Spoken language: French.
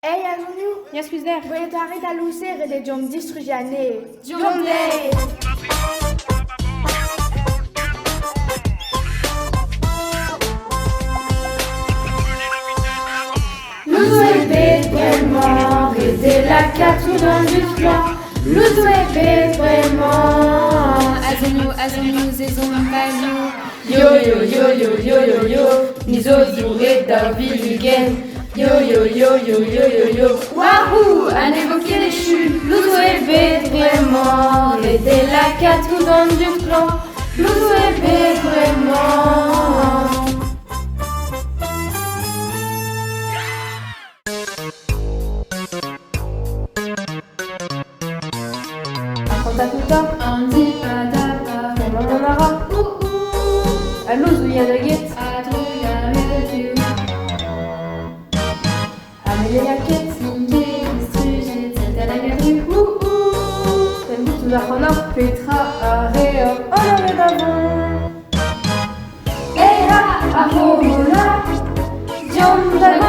Ei, Azuniu, Yes, who's there? voietare da lucere de John Distrujane. John Day. Nous est vraiment, et la 4 dans du plan. Nous est vraiment. Azonu, zezon, value. Yo yo yo yo yo yo yo, nous autres dans Villigen. Yo yo yo yo yo yo yo. Wahoo, à évoquer les chutes. Nous est vraiment, et la 4 dans du plan. Nous est vraiment. Takuta, Andi, padapa. Mamanara, Allô, Zouyanagit, Adruya, redu. Amélia Kit, Singe, distrugé, tadalagadu. Tuzakona, Petra, Area, Honoré d'avant. Eha, Ahola, John Dagon.